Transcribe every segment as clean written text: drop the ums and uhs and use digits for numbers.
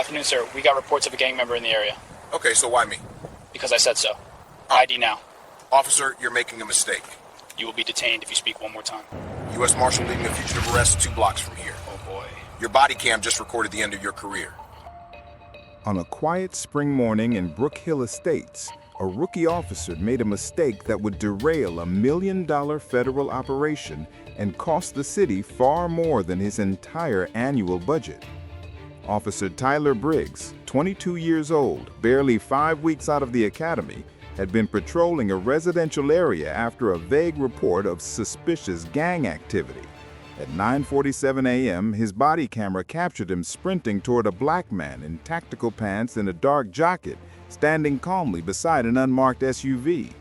afternoon, sir. We got reports of a gang member in the area. Okay, so why me? Because I said so. ID now. Officer, you're making a mistake. You will be detained if you speak one more time. U.S. Marshal leading a fugitive arrest 2 blocks from here. Oh boy. Your body cam just recorded the end of your career. On a quiet spring morning in Brook Hill Estates, a rookie officer made a mistake that would derail $1 million federal operation and cost the city far more than his entire annual budget. Officer Tyler Briggs, 22 years old, barely 5 weeks out of the academy, had been patrolling a residential area after a vague report of suspicious gang activity. At 9:47 a.m., his body camera captured him sprinting toward a black man in tactical pants and a dark jacket, standing calmly beside an unmarked SUV.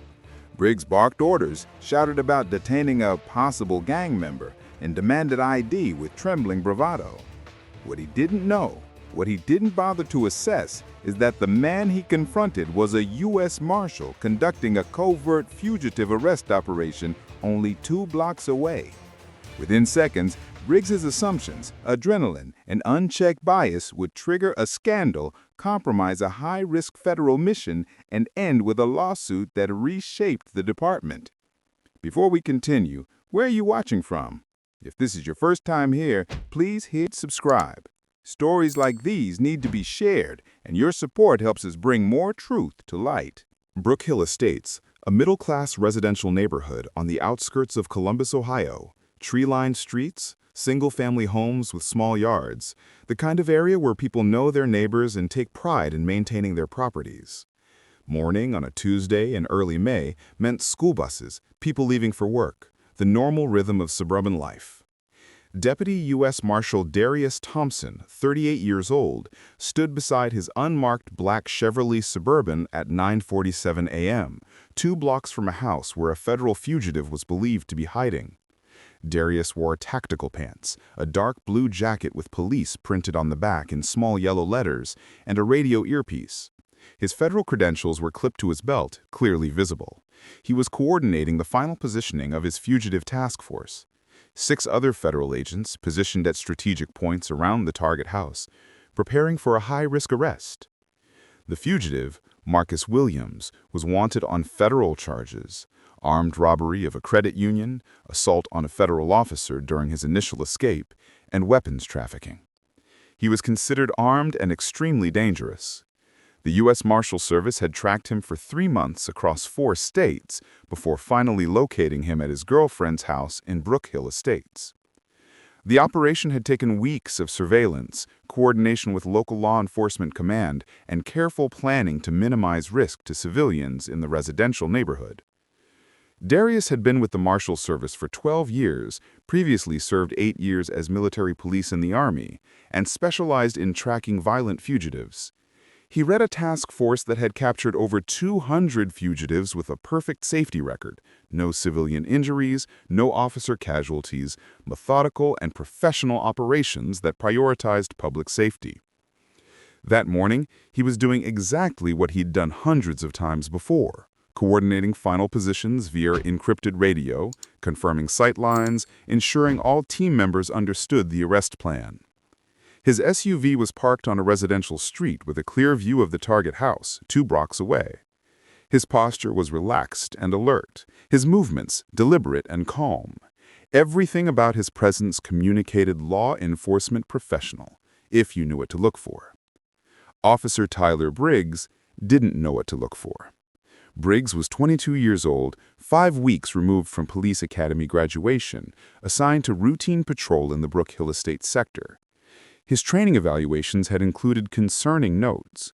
Briggs barked orders, shouted about detaining a possible gang member, and demanded ID with trembling bravado. What he didn't know, what he didn't bother to assess, is that the man he confronted was a U.S. Marshal conducting a covert fugitive arrest operation only 2 blocks away. Within seconds, Briggs's assumptions, adrenaline, and unchecked bias would trigger a scandal, compromise a high-risk federal mission, and end with a lawsuit that reshaped the department. Before we continue, where are you watching from? If this is your first time here, please hit subscribe. Stories like these need to be shared, and your support helps us bring more truth to light. Brook Hill Estates, a middle-class residential neighborhood on the outskirts of Columbus, Ohio. Tree-lined streets, single-family homes with small yards, the kind of area where people know their neighbors and take pride in maintaining their properties. Morning on a Tuesday in early May meant school buses, people leaving for work, the normal rhythm of suburban life. Deputy U.S. Marshal Darius Thompson, 38 years old, stood beside his unmarked black Chevrolet Suburban at 9:47 a.m., 2 blocks from a house where a federal fugitive was believed to be hiding. Darius wore tactical pants, a dark blue jacket with police printed on the back in small yellow letters, and a radio earpiece. His federal credentials were clipped to his belt, clearly visible. He was coordinating the final positioning of his fugitive task force. 6 other federal agents, positioned at strategic points around the target house, preparing for a high-risk arrest. The fugitive, Marcus Williams, was wanted on federal charges: armed robbery of a credit union, assault on a federal officer during his initial escape, and weapons trafficking. He was considered armed and extremely dangerous. The U.S. Marshal Service had tracked him for 3 months across 4 states before finally locating him at his girlfriend's house in Brook Hill Estates. The operation had taken weeks of surveillance, coordination with local law enforcement command, and careful planning to minimize risk to civilians in the residential neighborhood. Darius had been with the Marshal Service for 12 years, previously served 8 years as military police in the Army, and specialized in tracking violent fugitives. He led a task force that had captured over 200 fugitives with a perfect safety record: no civilian injuries, no officer casualties, methodical and professional operations that prioritized public safety. That morning, he was doing exactly what he'd done hundreds of times before: coordinating final positions via encrypted radio, confirming sight lines, ensuring all team members understood the arrest plan. His SUV was parked on a residential street with a clear view of the target house, 2 blocks away. His posture was relaxed and alert, his movements deliberate and calm. Everything about his presence communicated law enforcement professional, if you knew what to look for. Officer Tyler Briggs didn't know what to look for. Briggs was 22 years old, 5 weeks removed from police academy graduation, assigned to routine patrol in the Brook Hill Estates sector. His training evaluations had included concerning notes.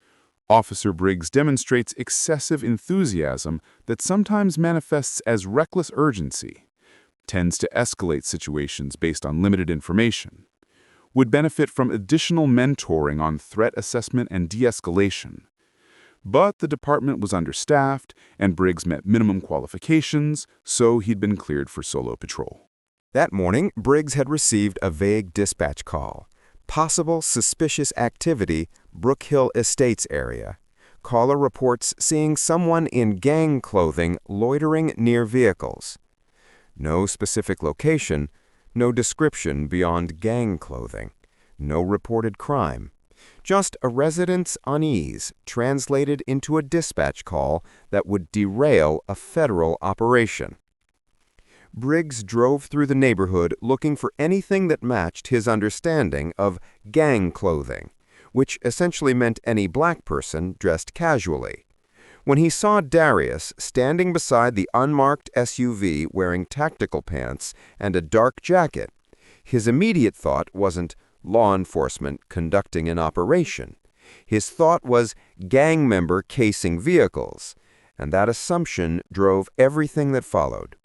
Officer Briggs demonstrates excessive enthusiasm that sometimes manifests as reckless urgency, tends to escalate situations based on limited information, would benefit from additional mentoring on threat assessment and de-escalation. But the department was understaffed, and Briggs met minimum qualifications, so he'd been cleared for solo patrol. That morning, Briggs had received a vague dispatch call. Possible suspicious activity, Brook Hill Estates area. Caller reports seeing someone in gang clothing loitering near vehicles. No specific location, no description beyond gang clothing. No reported crime. Just a resident's unease translated into a dispatch call that would derail a federal operation. Briggs drove through the neighborhood looking for anything that matched his understanding of gang clothing, which essentially meant any black person dressed casually. When he saw Darius standing beside the unmarked SUV wearing tactical pants and a dark jacket, his immediate thought wasn't law enforcement conducting an operation. His thought was gang member casing vehicles, and that assumption drove everything that followed.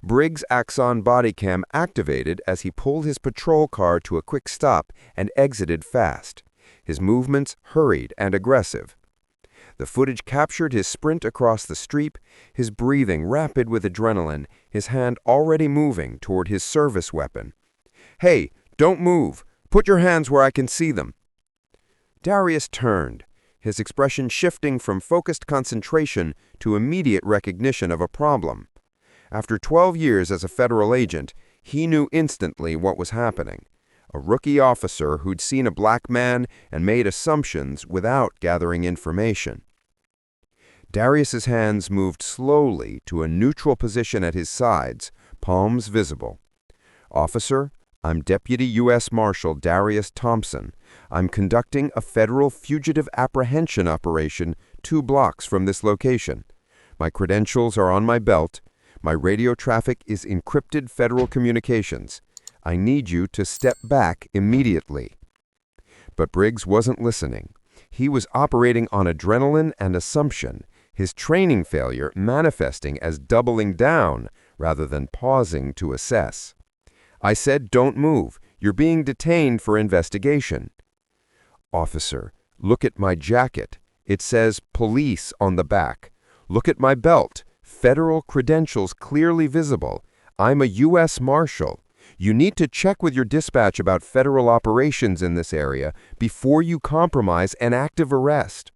Briggs' Axon body cam activated as he pulled his patrol car to a quick stop and exited fast, his movements hurried and aggressive. The footage captured his sprint across the street, his breathing rapid with adrenaline, his hand already moving toward his service weapon. "Hey, don't move! Put your hands where I can see them!" Darius turned, his expression shifting from focused concentration to immediate recognition of a problem. After 12 years as a federal agent, he knew instantly what was happening. A rookie officer who'd seen a black man and made assumptions without gathering information. Darius's hands moved slowly to a neutral position at his sides, palms visible. "Officer, I'm Deputy U.S. Marshal Darius Thompson. I'm conducting a federal fugitive apprehension operation 2 blocks from this location. My credentials are on my belt. My radio traffic is encrypted federal communications. I need you to step back immediately." But Briggs wasn't listening. He was operating on adrenaline and assumption, his training failure manifesting as doubling down rather than pausing to assess. "I said don't move. You're being detained for investigation." "Officer, look at my jacket. It says police on the back. Look at my belt. Federal credentials clearly visible. I'm a U.S. Marshal. You need to check with your dispatch about federal operations in this area before you compromise an active arrest."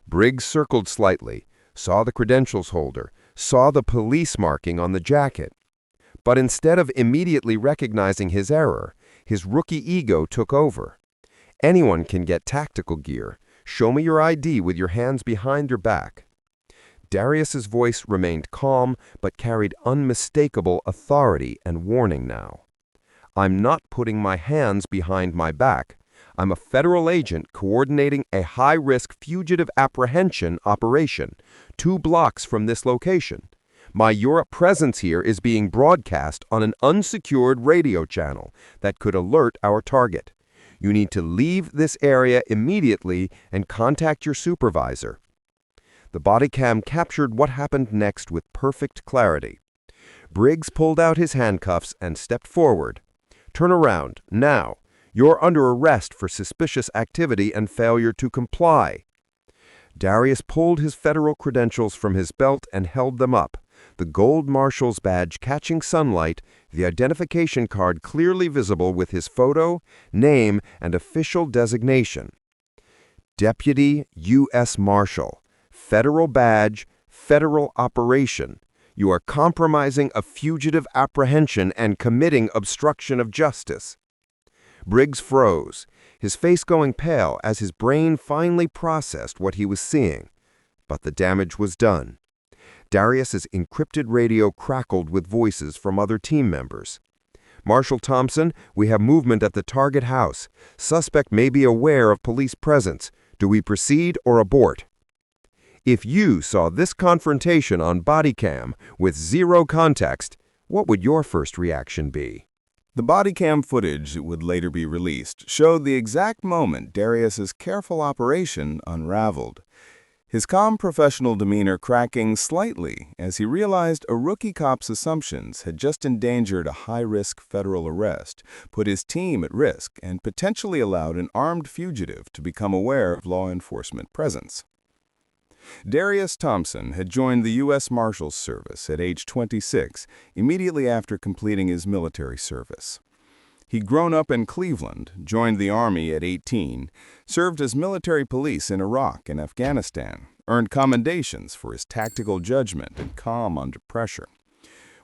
Briggs circled slightly, saw the credentials holder, saw the police marking on the jacket. But instead of immediately recognizing his error, his rookie ego took over. "Anyone can get tactical gear. Show me your ID with your hands behind your back." Darius's voice remained calm but carried unmistakable authority and warning now. "I'm not putting my hands behind my back. I'm a federal agent coordinating a high-risk fugitive apprehension operation 2 blocks from this location. My Europe presence here is being broadcast on an unsecured radio channel that could alert our target. You need to leave this area immediately and contact your supervisor." The body cam captured what happened next with perfect clarity. Briggs pulled out his handcuffs and stepped forward. "Turn around, now. You're under arrest for suspicious activity and failure to comply." Darius pulled his federal credentials from his belt and held them up, the gold Marshal's badge catching sunlight, the identification card clearly visible with his photo, name, and official designation. Deputy U.S. Marshal. Federal badge, federal operation. You are compromising a fugitive apprehension and committing obstruction of justice. Briggs froze, his face going pale as his brain finally processed what he was seeing. But the damage was done. Darius's encrypted radio crackled with voices from other team members. "Marshal Thompson, we have movement at the target house. Suspect may be aware of police presence. Do we proceed or abort?" If you saw this confrontation on body cam with zero context, what would your first reaction be? The body cam footage that would later be released showed the exact moment Darius's careful operation unraveled. His calm professional demeanor cracking slightly as he realized a rookie cop's assumptions had just endangered a high-risk federal arrest, put his team at risk, and potentially allowed an armed fugitive to become aware of law enforcement presence. Darius Thompson had joined the U.S. Marshal's service at age 26, immediately after completing his military service. He'd grown up in Cleveland, joined the Army at 18, served as military police in Iraq and Afghanistan, earned commendations for his tactical judgment and calm under pressure.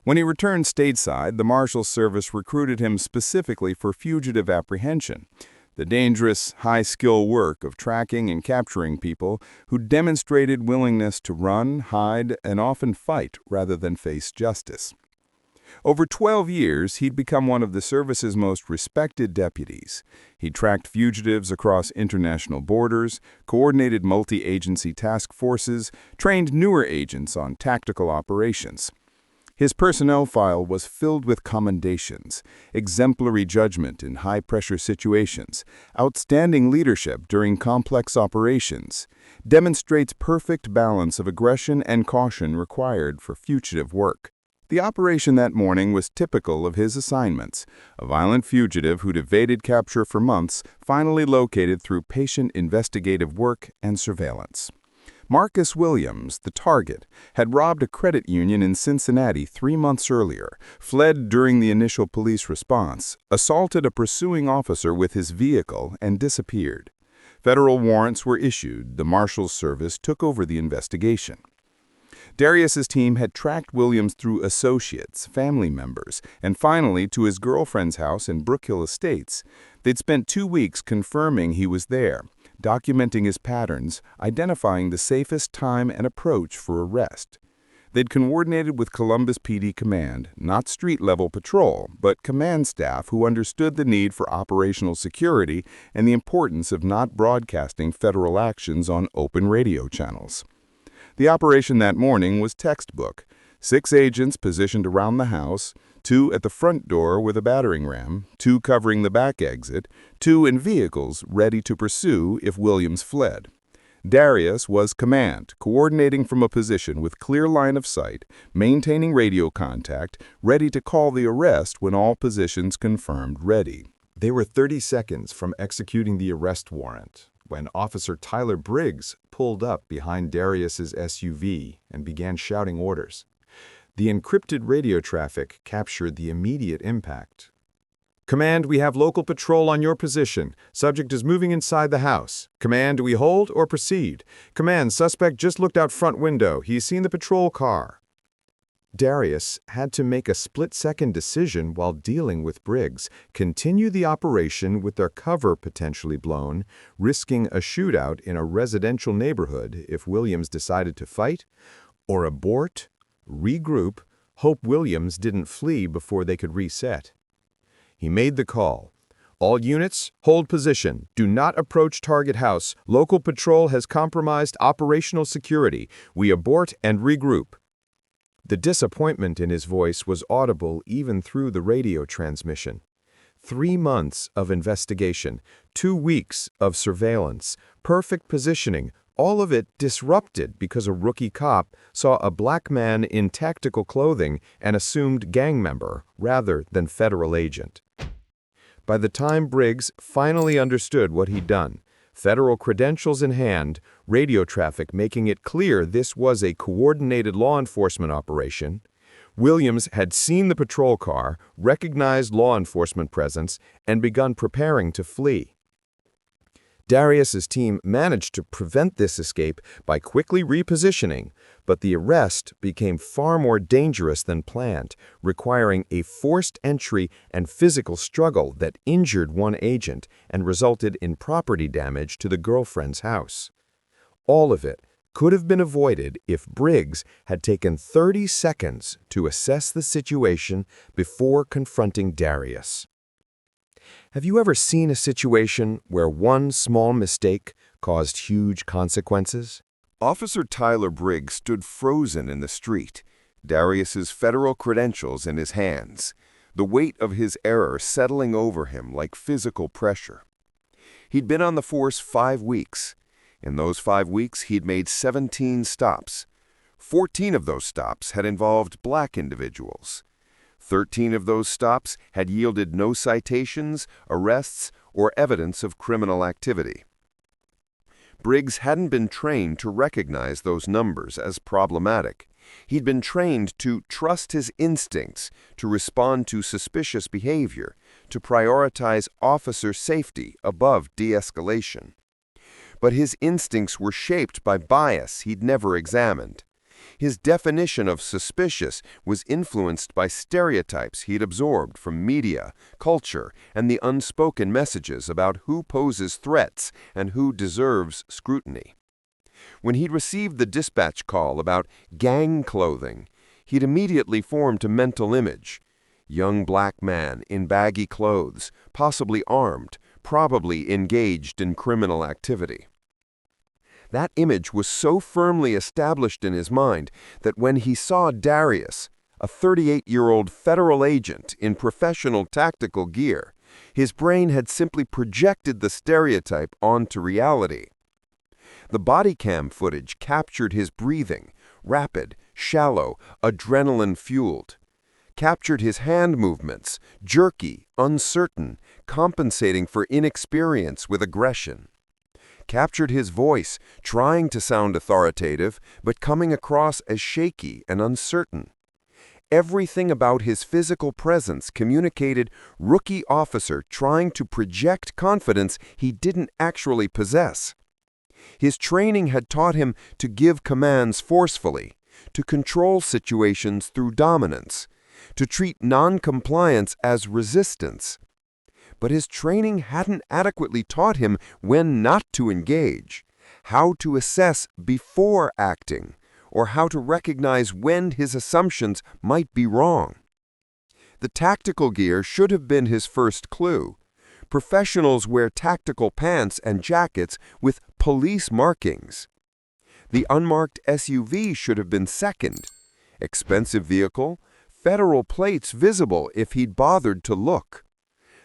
When he returned stateside, the Marshal's service recruited him specifically for fugitive apprehension. the dangerous, high-skill work of tracking and capturing people who demonstrated willingness to run, hide, and often fight rather than face justice. Over 12 years, he'd become one of the service's most respected deputies. He tracked fugitives across international borders, coordinated multi-agency task forces, trained newer agents on tactical operations. His personnel file was filled with commendations, exemplary judgment in high-pressure situations, outstanding leadership during complex operations, demonstrates perfect balance of aggression and caution required for fugitive work. The operation that morning was typical of his assignments. A violent fugitive who'd evaded capture for months, finally located through patient investigative work and surveillance. Marcus Williams, the target, had robbed a credit union in Cincinnati 3 months earlier, fled during the initial police response, assaulted a pursuing officer with his vehicle, and disappeared. Federal warrants were issued. The Marshal's service took over the investigation. Darius's team had tracked Williams through associates, family members, and finally to his girlfriend's house in Brook Hill Estates. They'd spent 2 weeks confirming he was there, documenting his patterns, identifying the safest time and approach for arrest. They'd coordinated with Columbus PD Command, not street-level patrol, but command staff who understood the need for operational security and the importance of not broadcasting federal actions on open radio channels. The operation that morning was textbook. 6 agents positioned around the house, 2 at the front door with a battering ram, 2 covering the back exit, 2 in vehicles ready to pursue if Williams fled. Darius was command, coordinating from a position with clear line of sight, maintaining radio contact, ready to call the arrest when all positions confirmed ready. They were 30 seconds from executing the arrest warrant when Officer Tyler Briggs pulled up behind Darius's SUV and began shouting orders. The encrypted radio traffic captured the immediate impact. "Command, we have local patrol on your position. Subject is moving inside the house. Command, do we hold or proceed? Command, suspect just looked out front window. He's seen the patrol car." Darius had to make a split-second decision while dealing with Briggs, continue the operation with their cover potentially blown, risking a shootout in a residential neighborhood if Williams decided to fight, or abort, regroup, hope Williams didn't flee before they could reset. He made the call. "All units, hold position. Do not approach target house. Local patrol has compromised operational security. We abort and regroup." The disappointment in his voice was audible even through the radio transmission. 3 months of investigation, 2 weeks of surveillance, perfect positioning, all of it disrupted because a rookie cop saw a black man in tactical clothing and assumed gang member rather than federal agent. By the time Briggs finally understood what he'd done, federal credentials in hand, radio traffic making it clear this was a coordinated law enforcement operation, Williams had seen the patrol car, recognized law enforcement presence, and begun preparing to flee. Darius's team managed to prevent this escape by quickly repositioning, but the arrest became far more dangerous than planned, requiring a forced entry and physical struggle that injured one agent and resulted in property damage to the girlfriend's house. All of it could have been avoided if Briggs had taken 30 seconds to assess the situation before confronting Darius. Have you ever seen a situation where one small mistake caused huge consequences? Officer Tyler Briggs stood frozen in the street, Darius's federal credentials in his hands, the weight of his error settling over him like physical pressure. He'd been on the force 5 weeks. In those 5 weeks, he'd made 17 stops. 14 of those stops had involved black individuals. 13 of those stops had yielded no citations, arrests, or evidence of criminal activity. Briggs hadn't been trained to recognize those numbers as problematic. He'd been trained to trust his instincts, to respond to suspicious behavior, to prioritize officer safety above de-escalation. But his instincts were shaped by bias he'd never examined. His definition of suspicious was influenced by stereotypes he'd absorbed from media, culture, and the unspoken messages about who poses threats and who deserves scrutiny. When he'd received the dispatch call about gang clothing, he'd immediately formed a mental image. Young black man in baggy clothes, possibly armed, probably engaged in criminal activity. That image was so firmly established in his mind that when he saw Darius, a 38-year-old federal agent in professional tactical gear, his brain had simply projected the stereotype onto reality. The body cam footage captured his breathing, rapid, shallow, adrenaline-fueled. Captured his hand movements, jerky, uncertain, compensating for inexperience with aggression. Captured his voice, trying to sound authoritative, but coming across as shaky and uncertain. Everything about his physical presence communicated rookie officer trying to project confidence he didn't actually possess. His training had taught him to give commands forcefully, to control situations through dominance, to treat non-compliance as resistance. But his training hadn't adequately taught him when not to engage, how to assess before acting, or how to recognize when his assumptions might be wrong. The tactical gear should have been his first clue. Professionals wear tactical pants and jackets with police markings. The unmarked SUV should have been second. Expensive vehicle, federal plates visible if he'd bothered to look.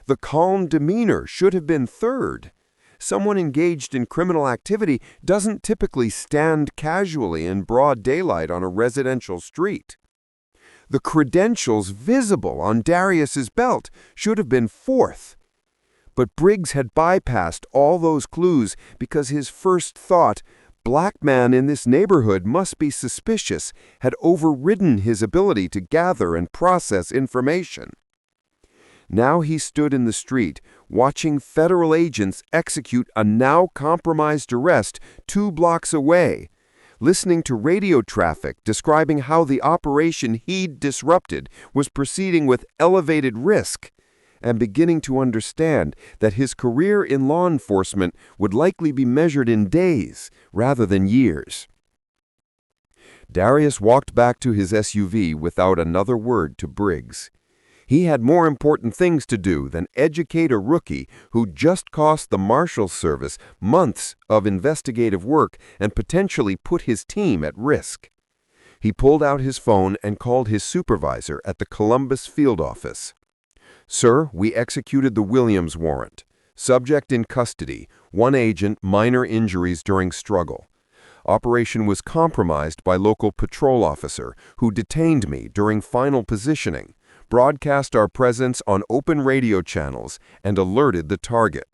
The calm demeanor should have been third. Someone engaged in criminal activity doesn't typically stand casually in broad daylight on a residential street. The credentials visible on Darius's belt should have been fourth. But Briggs had bypassed all those clues because his first thought, black man in this neighborhood must be suspicious, had overridden his ability to gather and process information. Now he stood in the street, watching federal agents execute a now compromised arrest 2 blocks away, listening to radio traffic describing how the operation he'd disrupted was proceeding with elevated risk, and beginning to understand that his career in law enforcement would likely be measured in days rather than years. Darius walked back to his SUV without another word to Briggs. He had more important things to do than educate a rookie who just cost the Marshal service months of investigative work and potentially put his team at risk. He pulled out his phone and called his supervisor at the Columbus field office. "Sir, we executed the Williams warrant. Subject in custody, 1 agent, minor injuries during struggle. Operation was compromised by local patrol officer who detained me during final positioning, broadcast our presence on open radio channels, and alerted the target.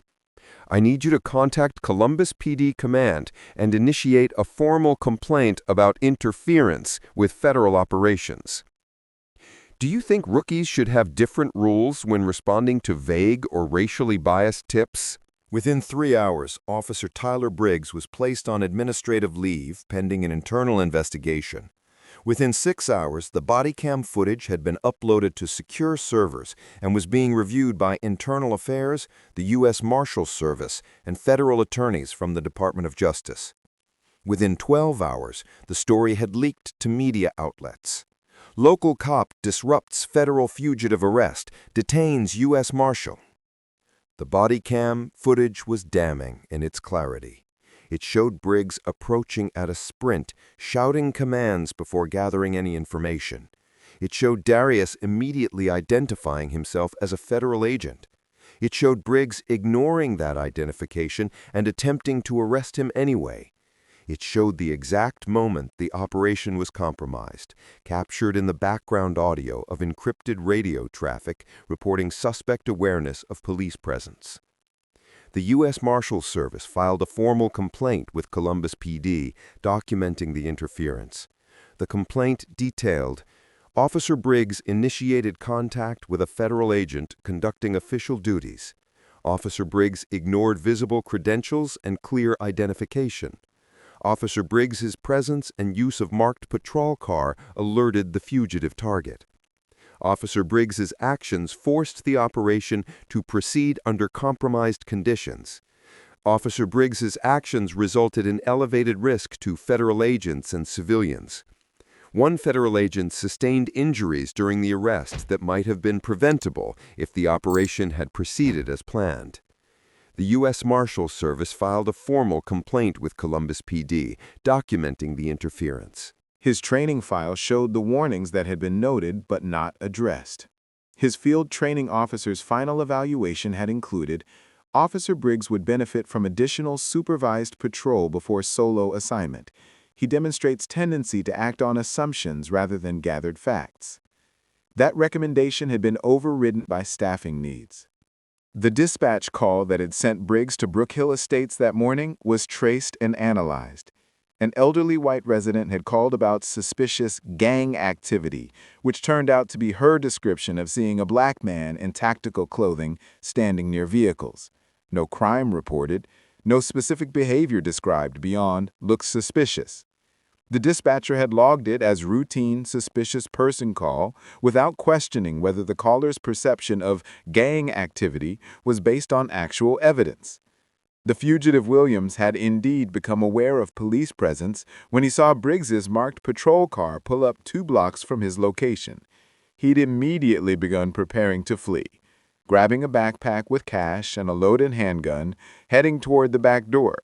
I need you to contact Columbus PD Command and initiate a formal complaint about interference with federal operations." Do you think rookies should have different rules when responding to vague or racially biased tips? Within 3 hours, Officer Tyler Briggs was placed on administrative leave pending an internal investigation. Within 6 hours, the body cam footage had been uploaded to secure servers and was being reviewed by Internal Affairs, the U.S. Marshal Service, and federal attorneys from the Department of Justice. Within 12 hours, the story had leaked to media outlets. Local cop disrupts federal fugitive arrest, detains U.S. Marshal. The body cam footage was damning in its clarity. It showed Briggs approaching at a sprint, shouting commands before gathering any information. It showed Darius immediately identifying himself as a federal agent. It showed Briggs ignoring that identification and attempting to arrest him anyway. It showed the exact moment the operation was compromised, captured in the background audio of encrypted radio traffic reporting suspect awareness of police presence. The U.S. Marshal Service filed a formal complaint with Columbus PD documenting the interference. The complaint detailed, Officer Briggs initiated contact with a federal agent conducting official duties. Officer Briggs ignored visible credentials and clear identification. Officer Briggs's presence and use of marked patrol car alerted the fugitive target. Officer Briggs's actions forced the operation to proceed under compromised conditions. Officer Briggs's actions resulted in elevated risk to federal agents and civilians. One federal agent sustained injuries during the arrest that might have been preventable if the operation had proceeded as planned. The U.S. Marshal Service filed a formal complaint with Columbus PD, documenting the interference. His training file showed the warnings that had been noted but not addressed. His field training officer's final evaluation had included Officer Briggs would benefit from additional supervised patrol before solo assignment. He demonstrates tendency to act on assumptions rather than gathered facts. That recommendation had been overridden by staffing needs. The dispatch call that had sent Briggs to Brook Hill Estates that morning was traced and analyzed. An elderly white resident had called about suspicious gang activity, which turned out to be her description of seeing a black man in tactical clothing standing near vehicles. No crime reported, no specific behavior described beyond "looks suspicious." The dispatcher had logged it as routine suspicious person call without questioning whether the caller's perception of gang activity was based on actual evidence. The fugitive Williams had indeed become aware of police presence when he saw Briggs's marked patrol car pull up 2 blocks from his location. He'd immediately begun preparing to flee, grabbing a backpack with cash and a loaded handgun, heading toward the back door.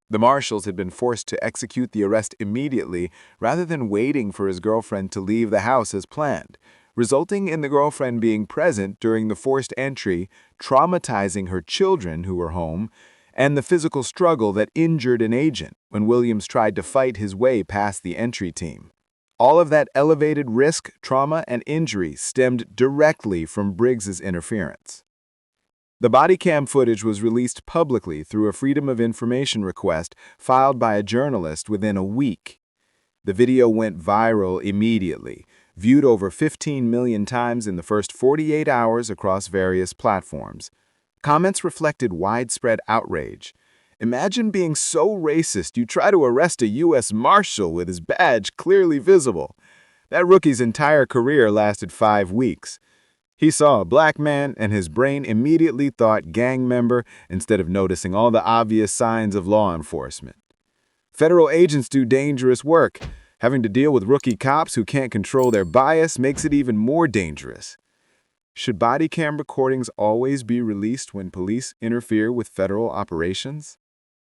The marshals had been forced to execute the arrest immediately rather than waiting for his girlfriend to leave the house as planned, resulting in the girlfriend being present during the forced entry, traumatizing her children who were home, and the physical struggle that injured an agent when Williams tried to fight his way past the entry team. All of that elevated risk, trauma, and injury stemmed directly from Briggs's interference. The body cam footage was released publicly through a Freedom of Information request filed by a journalist within a week. The video went viral immediately, viewed over 15 million times in the first 48 hours across various platforms. Comments reflected widespread outrage. Imagine being so racist you try to arrest a U.S. Marshal with his badge clearly visible. That rookie's entire career lasted 5 weeks. He saw a black man and his brain immediately thought gang member instead of noticing all the obvious signs of law enforcement. Federal agents do dangerous work. Having to deal with rookie cops who can't control their bias makes it even more dangerous. Should body cam recordings always be released when police interfere with federal operations?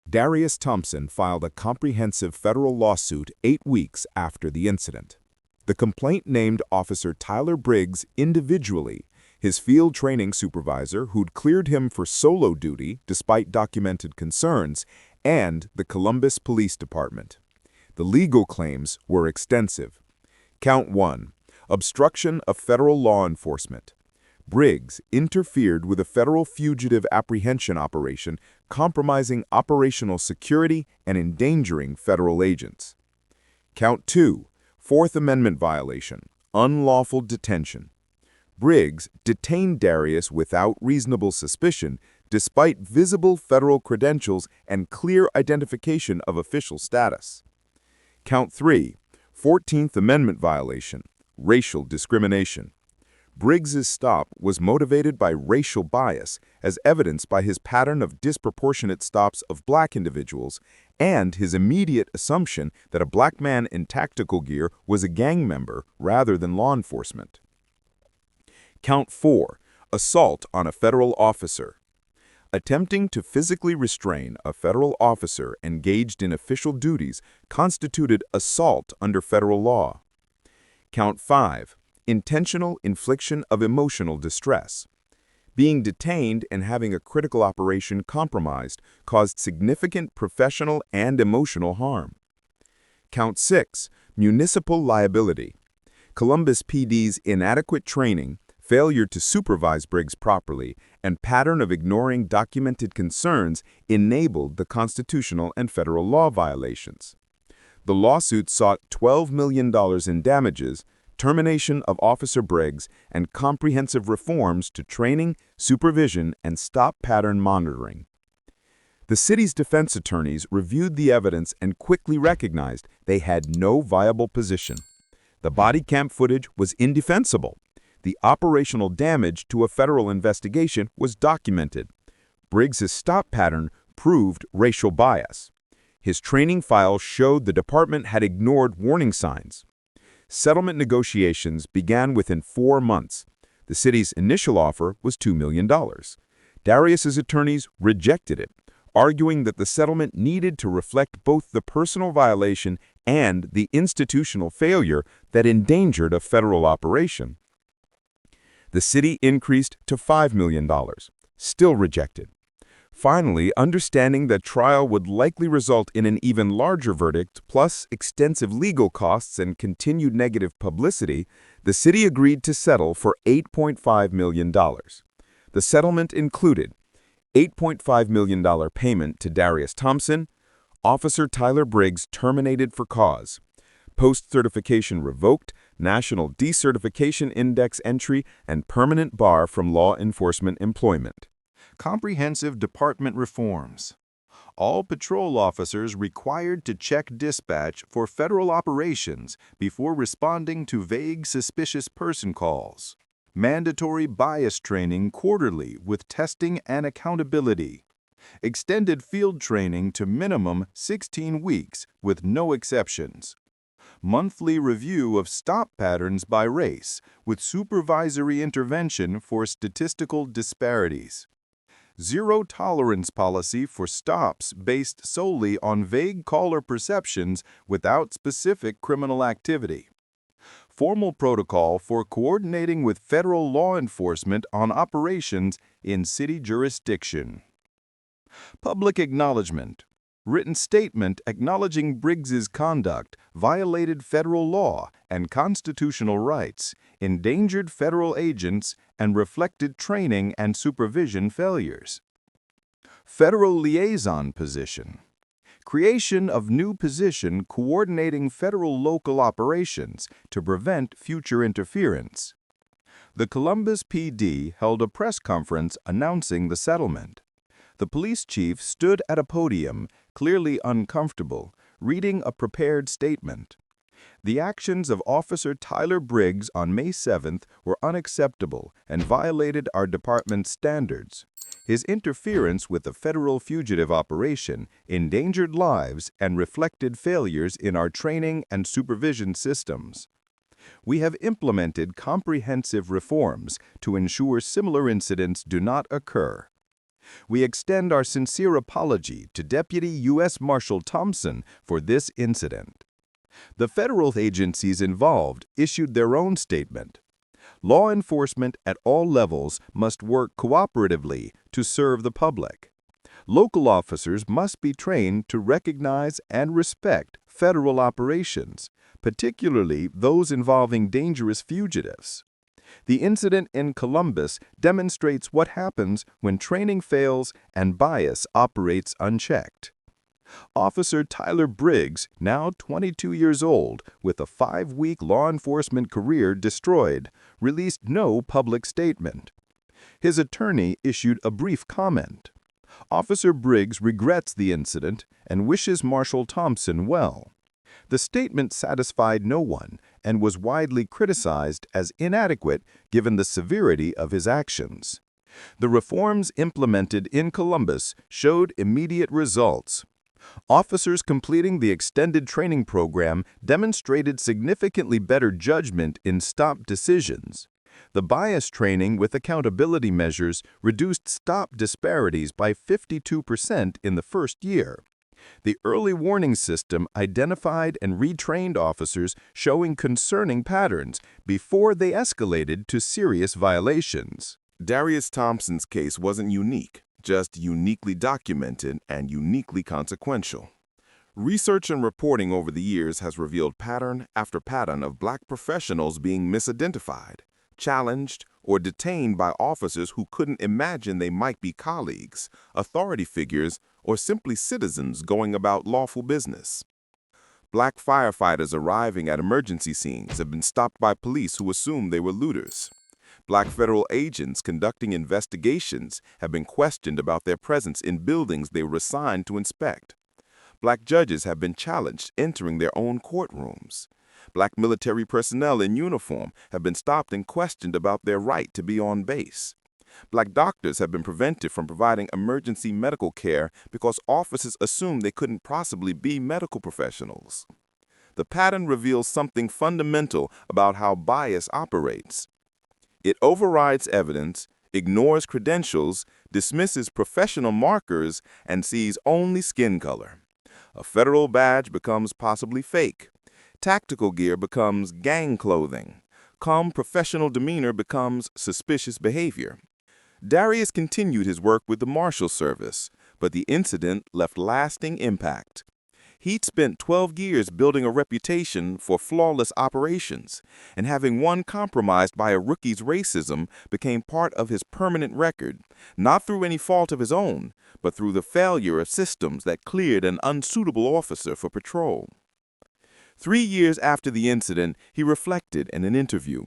Darius Thompson filed a comprehensive federal lawsuit 8 weeks after the incident. The complaint named Officer Tyler Briggs individually, his field training supervisor who'd cleared him for solo duty despite documented concerns, and the Columbus Police Department. The legal claims were extensive. Count 1. Obstruction of federal law enforcement. Briggs interfered with a federal fugitive apprehension operation, compromising operational security and endangering federal agents. Count 2. Fourth Amendment violation, unlawful detention. Briggs detained Darius without reasonable suspicion despite visible federal credentials and clear identification of official status. Count 3. 14th Amendment violation, racial discrimination. Briggs's stop was motivated by racial bias, as evidenced by his pattern of disproportionate stops of black individuals and his immediate assumption that a black man in tactical gear was a gang member rather than law enforcement. Count 4. Assault on a federal officer. Attempting to physically restrain a federal officer engaged in official duties constituted assault under federal law. Count 5. Intentional infliction of emotional distress. Being detained and having a critical operation compromised caused significant professional and emotional harm. Count 6. Municipal liability. Columbus PD's inadequate training, failure to supervise Briggs properly, and pattern of ignoring documented concerns enabled the constitutional and federal law violations. The lawsuit sought $12 million in damages, termination of Officer Briggs, and comprehensive reforms to training, supervision, and stop pattern monitoring. The city's defense attorneys reviewed the evidence and quickly recognized they had no viable position. The body cam footage was indefensible. The operational damage to a federal investigation was documented. Briggs's stop pattern proved racial bias. His training files showed the department had ignored warning signs. Settlement negotiations began within 4 months. The city's initial offer was $2 million. Darius's attorneys rejected it, arguing that the settlement needed to reflect both the personal violation and the institutional failure that endangered a federal operation. The city increased to $5 million, still rejected. Finally, understanding that trial would likely result in an even larger verdict, plus extensive legal costs and continued negative publicity, the city agreed to settle for $8.5 million. The settlement included $8.5 million payment to Darius Thompson, Officer Tyler Briggs terminated for cause, post-certification revoked, National Decertification Index entry, and permanent bar from law enforcement employment. Comprehensive department reforms. All patrol officers required to check dispatch for federal operations before responding to vague suspicious person calls. Mandatory bias training quarterly with testing and accountability. Extended field training to minimum 16 weeks with no exceptions. Monthly review of stop patterns by race with supervisory intervention for statistical disparities. Zero tolerance policy for stops based solely on vague caller perceptions without specific criminal activity. Formal protocol for coordinating with federal law enforcement on operations in city jurisdiction. Public acknowledgement. Written statement acknowledging Briggs's conduct violated federal law and constitutional rights, endangered federal agents, and reflected training and supervision failures. Federal liaison position. Creation of new position coordinating federal-local operations to prevent future interference. The Columbus PD held a press conference announcing the settlement. The police chief stood at a podium, clearly uncomfortable, reading a prepared statement. The actions of Officer Tyler Briggs on May 7th were unacceptable and violated our department's standards. His interference with the federal fugitive operation endangered lives and reflected failures in our training and supervision systems. We have implemented comprehensive reforms to ensure similar incidents do not occur. We extend our sincere apology to Deputy U.S. Marshal Thompson for this incident. The federal agencies involved issued their own statement. Law enforcement at all levels must work cooperatively to serve the public. Local officers must be trained to recognize and respect federal operations, particularly those involving dangerous fugitives. The incident in Columbus demonstrates what happens when training fails and bias operates unchecked. Officer Tyler Briggs, now 22 years old, with a 5-week law enforcement career destroyed, released no public statement. His attorney issued a brief comment. Officer Briggs regrets the incident and wishes Marshal Thompson well. The statement satisfied no one and was widely criticized as inadequate given the severity of his actions. The reforms implemented in Columbus showed immediate results. Officers completing the extended training program demonstrated significantly better judgment in stop decisions. The bias training with accountability measures reduced stop disparities by 52% in the first year. The early warning system identified and retrained officers showing concerning patterns before they escalated to serious violations. Darius Thompson's case wasn't unique, just uniquely documented and uniquely consequential. Research and reporting over the years has revealed pattern after pattern of Black professionals being misidentified, challenged, or detained by officers who couldn't imagine they might be colleagues, authority figures, or simply citizens going about lawful business. Black firefighters arriving at emergency scenes have been stopped by police who assumed they were looters. Black federal agents conducting investigations have been questioned about their presence in buildings they were assigned to inspect. Black judges have been challenged entering their own courtrooms. Black military personnel in uniform have been stopped and questioned about their right to be on base. Black doctors have been prevented from providing emergency medical care because officers assumed they couldn't possibly be medical professionals. The pattern reveals something fundamental about how bias operates. It overrides evidence, ignores credentials, dismisses professional markers, and sees only skin color. A federal badge becomes possibly fake. Tactical gear becomes gang clothing. Calm professional demeanor becomes suspicious behavior. Darius continued his work with the Marshal Service, but the incident left lasting impact. He'd spent 12 years building a reputation for flawless operations, and having one compromised by a rookie's racism became part of his permanent record, not through any fault of his own, but through the failure of systems that cleared an unsuitable officer for patrol. 3 years after the incident, he reflected in an interview.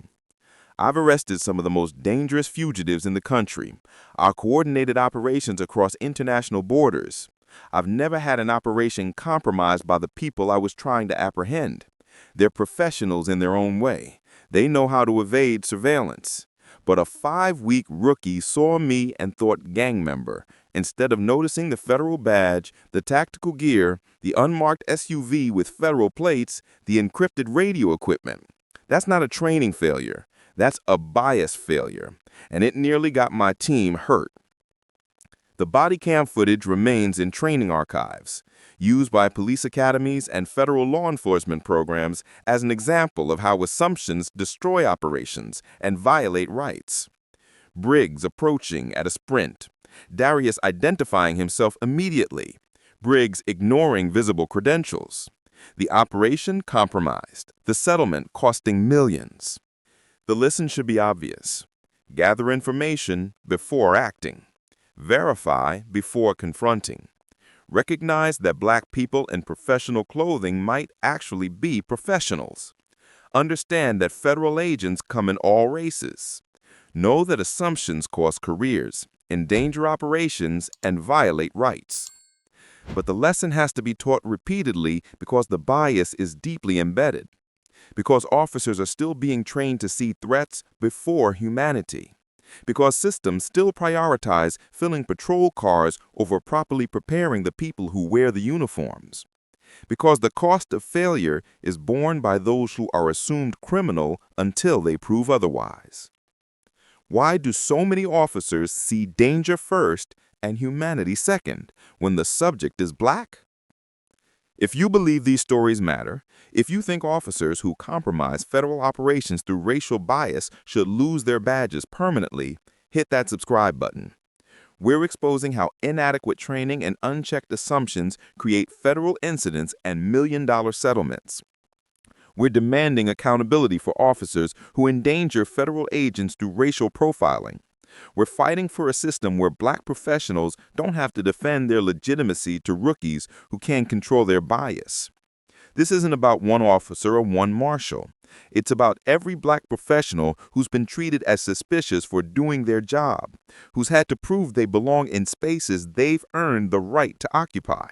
"I've arrested some of the most dangerous fugitives in the country. Our coordinated operations across international borders. I've never had an operation compromised by the people I was trying to apprehend. They're professionals in their own way. They know how to evade surveillance. But a 5-week rookie saw me and thought gang member, instead of noticing the federal badge, the tactical gear, the unmarked SUV with federal plates, the encrypted radio equipment. That's not a training failure. That's a bias failure, and it nearly got my team hurt." The body cam footage remains in training archives, used by police academies and federal law enforcement programs as an example of how assumptions destroy operations and violate rights. Briggs approaching at a sprint, Darius identifying himself immediately, Briggs ignoring visible credentials. The operation compromised, the settlement costing millions. The lesson should be obvious. Gather information before acting. Verify before confronting. Recognize that Black people in professional clothing might actually be professionals. Understand that federal agents come in all races. Know that assumptions cost careers, endanger operations, and violate rights. But the lesson has to be taught repeatedly because the bias is deeply embedded. Because officers are still being trained to see threats before humanity. Because systems still prioritize filling patrol cars over properly preparing the people who wear the uniforms. Because the cost of failure is borne by those who are assumed criminal until they prove otherwise. Why do so many officers see danger first and humanity second when the subject is Black? If you believe these stories matter, if you think officers who compromise federal operations through racial bias should lose their badges permanently, hit that subscribe button. We're exposing how inadequate training and unchecked assumptions create federal incidents and million-dollar settlements. We're demanding accountability for officers who endanger federal agents through racial profiling. We're fighting for a system where Black professionals don't have to defend their legitimacy to rookies who can't control their bias. This isn't about one officer or one marshal. It's about every Black professional who's been treated as suspicious for doing their job, who's had to prove they belong in spaces they've earned the right to occupy.